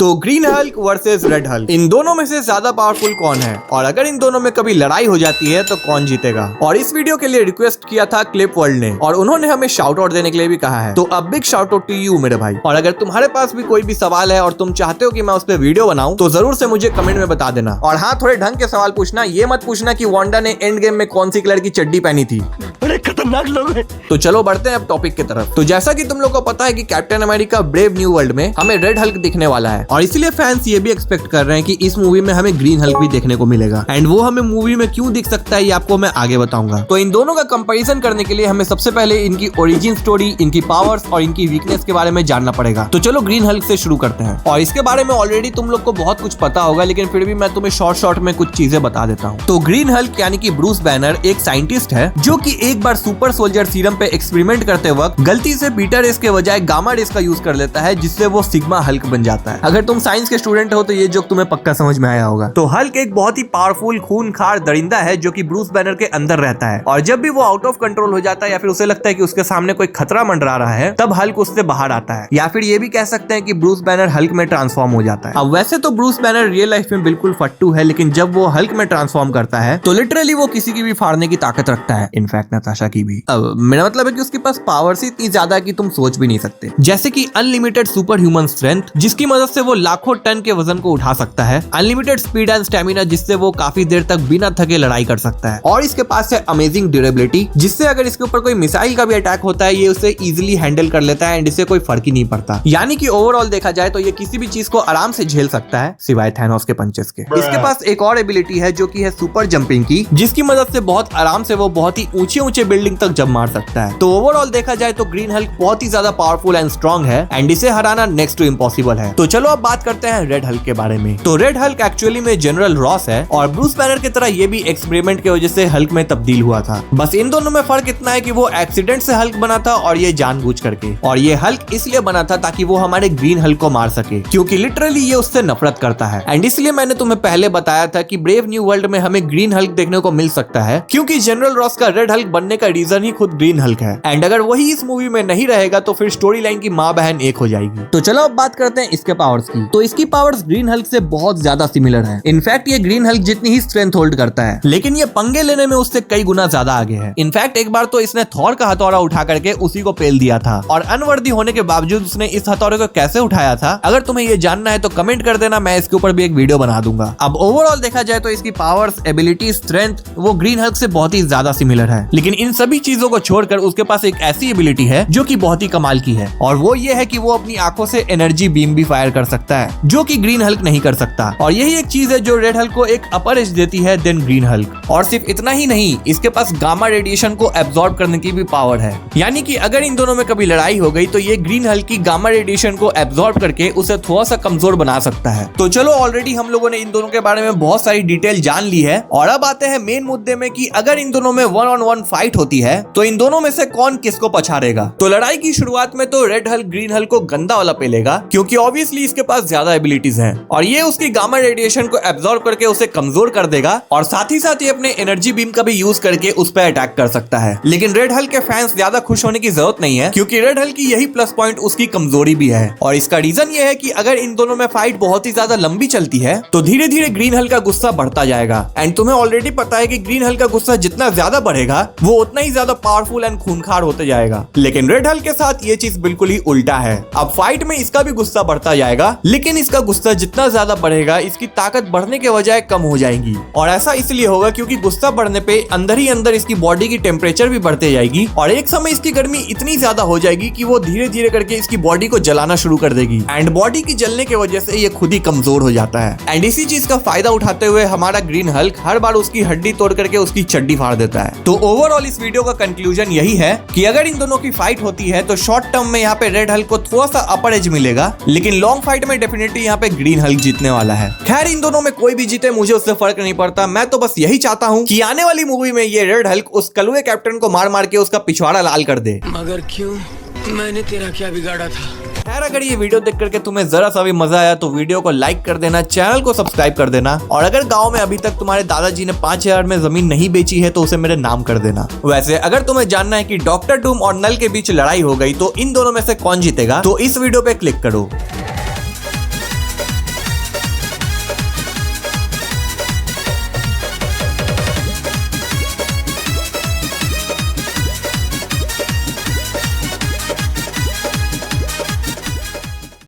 तो green Hulk versus red Hulk, इन दोनों में से ज्यादा पावरफुल कौन है और अगर इन दोनों में कभी लड़ाई हो जाती है तो कौन जीतेगा। और इस वीडियो के लिए रिक्वेस्ट किया था क्लिप वर्ल्ड ने और उन्होंने हमें शाउट आउट देने के लिए भी कहा है, तो अब big shout out to you मेरे भाई। और अगर तुम्हारे पास भी कोई भी सवाल है और तुम चाहते हो कि मैं उस पर वीडियो बनाऊं तो जरूर से मुझे कमेंट में बता देना। और हाँ, थोड़े ढंग के सवाल पूछना, ये मत पूछना कि वांडा ने एंड गेम में कौन सी कलर की चड्डी पहनी थी। बड़े खतरनाक लोग हैं। तो चलो बढ़ते हैं अब टॉपिक की तरफ। तो जैसा कि तुम लोग को पता है कि captain America brave new world में हमें रेड हल्क दिखने वाला है और इसीलिए फैंस ये भी एक्सपेक्ट कर रहे हैं कि इस मूवी में हमें ग्रीन हल्क भी देखने को मिलेगा। एंड वो हमें मूवी में क्यों दिख सकता है ये आपको मैं आगे बताऊंगा। तो इन दोनों का कंपैरिजन करने के लिए हमें सबसे पहले इनकी ओरिजिन स्टोरी, इनकी पावर्स और इनकी वीकनेस के बारे में जानना पड़ेगा। तो चलो ग्रीन हल्क से शुरू करते हैं। और इसके बारे में ऑलरेडी तुम लोग को बहुत कुछ पता होगा, लेकिन फिर भी मैं तुम्हें शॉर्ट में कुछ चीजें बता देता हूँ। तो ग्रीन हल्क यानी कि ब्रूस बैनर एक साइंटिस्ट है जो कि एक बार सुपर सोल्जर सीरम पे एक्सपेरिमेंट करते वक्त गलती से बीटा रेस के बजाय गामा रेस का यूज कर लेता है, जिससे वो सिग्मा हल्क बन जाता है। अगर तुम साइंस के स्टूडेंट हो तो ये जोक तुम्हें पक्का समझ में आया होगा। तो हल्क एक बहुत ही पावरफुल खूनखार दरिंदा है जो कि ब्रूस बैनर के अंदर रहता है और जब भी वो आउट ऑफ कंट्रोल हो जाता है या फिर उसे लगता है कि उसके सामने कोई खतरा मंडरा रहा है, तब हल्क उससे बाहर आता है। या फिर ये भी कह सकते हैं कि ब्रूस बैनर हल्क में ट्रांसफॉर्म हो जाता है। अब वैसे तो ब्रूस बैनर रियल लाइफ में बिल्कुल फट्टू है, लेकिन जब वो हल्क में ट्रांसफॉर्म करता है तो लिटरली वो किसी की भी फाड़ने की ताकत रखता है, इनफैक्ट नताशा की भी। अब मेरा मतलब है कि उसके पास पावर्स इतनी ज्यादा कि तुम सोच भी नहीं सकते, जैसे कि अनलिमिटेड सुपर ह्यूमन स्ट्रेंथ जिसकी मदद से वो लाखों टन के वजन को उठा सकता है, अनलिमिटेड स्पीड एंड स्टेमिना जिससे वो काफी देर तक बिना थके लड़ाई कर सकता है, और इसके पास है अमेजिंग ड्यूरेबिलिटी जिससे अगर इसके ऊपर कोई मिसाइल का भी अटैक होता है ये उसे इजीली हैंडल कर लेता है एंड इससे कोई फर्क ही नहीं पड़ता। यानी कि ओवरऑल देखा जाए तो ये किसी भी चीज को आराम से झेल सकता है सिवाय थैनोस के पंचेस के। इसके पास एक और एबिलिटी है जो कि है सुपर जंपिंग की, जिसकी मदद से बहुत आराम से वो बहुत ही ऊंचे बिल्डिंग तक जंप मार सकता है। तो ओवरऑल देखा जाए तो ग्रीन हल्क बहुत ही ज्यादा पावरफुल एंड स्ट्रॉन्ग है एंड इसे हराना नेक्स्ट टू इम्पॉसिबल है। तो चलो अब बात करते हैं रेड हल्क के बारे में। तो रेड हल्क एक्चुअली में जनरल रॉस है और ब्रूस बैनर की तरह ये भी एक्सपेरिमेंट की वजह से हल्क में तब्दील हुआ था। बस इन दोनों में फर्क इतना है कि वो एक्सीडेंट से हल्क बना था और ये जानबूझ करके, और ये हल्क इसलिए बना था ताकि वो हमारे ग्रीन हल्क को मार सके, क्योंकि लिटरली ये उससे नफरत करता है। एंड इसलिए मैंने तुम्हें पहले बताया था कि ब्रेव न्यू वर्ल्ड में हमें ग्रीन हल्क देखने को मिल सकता है, क्योंकि जनरल रॉस का रेड हल्क बनने का रीजन ही खुद ग्रीन हल्क है। एंड अगर वही इस मूवी में नहीं रहेगा तो फिर स्टोरी लाइन की माँ बहन एक हो जाएगी। तो चलो अब बात करते हैं इसके पावर्स की। तो इसकी पावर्स ग्रीन हल्क से बहुत ज्यादा सिमिलर है। इनफैक्ट ये ग्रीन हल्क जितनी ही स्ट्रेंथ होल्ड करता है, लेकिन ये पंगे लेने में उससे कई गुना ज्यादा आगे है। इनफैक्ट एक बार तो इसने थॉर का हथौड़ा उठा करके उसी को पेल दिया था, और अनवर्दी होने के बावजूद उसने इस हथौड़े को कैसे उठाया था, अगर तुम्हें ये जानना है तो कमेंट कर देना, मैं इसके ऊपर भी एक वीडियो बना दूंगा। अब ओवरऑल देखा जाए तो इसकी पावर्स, एबिलिटी, स्ट्रेंथ वो ग्रीन हल्क से बहुत ही ज्यादा सिमिलर है, लेकिन इन सभी चीजों को छोड़कर उसके पास एक ऐसी एबिलिटी है जो कि बहुत ही कमाल की है, और वो ये है कि वो अपनी आंखों से एनर्जी बीम भी फायर कर सकता है, जो कि ग्रीन हल्क नहीं कर सकता। और यही एक चीज है जो रेड हल्क को एक अपर एज देती है देन ग्रीन हल्क। और सिर्फ इतना ही नहीं, इसके पास गामा रेडिएशन को एब्जॉर्ब करने की भी पावर है, यानी कि अगर इन दोनों में कभी लड़ाई हो गई तो ये ग्रीन हल्क की गामा रेडिएशन को एब्जॉर्ब करके उसे थोड़ा सा कमजोर बना सकता है। तो चलो ऑलरेडी हम लोगों ने इन दोनों के बारे में बहुत सारी डिटेल जान ली है, और अब आते हैं मेन मुद्दे में कि अगर इन दोनों में 1-on-1 फाइट होती है तो इन दोनों में से कौन किसको पछाड़ेगा। तो लड़ाई की शुरुआत में तो रेड हल्क ग्रीन हल्क को गंदा वाला पेलेगा, क्योंकि ऑब्वियसली इसके पास ज्यादा एबिलिटीज हैं और ये उसकी गामा रेडिएशन को एब्जॉर्ब करके उसे कमजोर कर देगा, और साथ ही साथ ये अपने एनर्जी बीम का भी यूज करके उस पर अटैक कर सकता है। लेकिन रेड हल्क के फैंस ज्यादा खुश होने की जरूरत नहीं है, क्योंकि रेड हल्क की यही प्लस पॉइंट उसकी कमजोरी भी है, और इसका रीजन ये है कि अगर इन दोनों में फाइट बहुत ही ज्यादा लंबी चलती है तो धीरे धीरे ग्रीन हल्क का गुस्सा बढ़ता जाएगा। एंड तुम्हें ऑलरेडी पता है कि ग्रीन हल्क का गुस्सा जितना ज्यादा बढ़ेगा वो उतना ही ज्यादा पावरफुल एंड खूनखार होते जाएगा। लेकिन रेड हल्क के साथ ये चीज बिल्कुल ही उल्टा है। अब फाइट में इसका भी गुस्सा बढ़ता जाएगा, लेकिन इसका गुस्सा जितना ज्यादा बढ़ेगा इसकी ताकत बढ़ने के बजाय कम हो जाएगी, और ऐसा इसलिए होगा क्योंकि गुस्सा बढ़ने पे अंदर ही अंदर इसकी बॉडी की टेम्परेचर भी बढ़ते जाएगी, और एक समय इसकी गर्मी इतनी ज्यादा हो जाएगी कि वो धीरे धीरे करके इसकी बॉडी को जलाना शुरू कर देगी, एंड बॉडी की जलने की वजह से ये खुद ही कमजोर हो जाता है। एंड इसी चीज का फायदा उठाते हुए हमारा ग्रीन हल्क हर बार उसकी हड्डी तोड़ करके उसकी चड्डी फाड़ देता है। तो ओवरऑल इस वीडियो का कंक्लूजन यही है कि अगर इन दोनों की फाइट होती है तो शॉर्ट टर्म में यहाँ पे रेड हल्क को थोड़ा सा अपर एज मिलेगा, लेकिन लॉन्ग फाइट में डेफिनेटली यहाँ पे ग्रीन हल्क जीतने वाला है। खैर इन दोनों में कोई भी जीते मुझे उससे फर्क नहीं पड़ता, मैं तो बस यही चाहता हूँ कि आने वाली मूवी में ये रेड हल्क उस कलुए कैप्टन को मार मार के उसका पिछवाड़ा लाल कर दे। मगर क्यों? मैंने तेरा क्या बिगाड़ा था? खैर अगर ये वीडियो देख करके तुम्हें जरा सा भी मजा आया तो वीडियो को लाइक कर देना, चैनल को सब्सक्राइब कर देना, और अगर गांव में अभी तक तुम्हारे दादाजी ने 5000 में जमीन नहीं बेची है तो उसे मेरे नाम कर देना। वैसे अगर तुम्हें जानना है कि डॉक्टर डूम और नल के बीच लड़ाई हो गई तो इन दोनों में से कौन जीतेगा तो इस वीडियो पे क्लिक करो।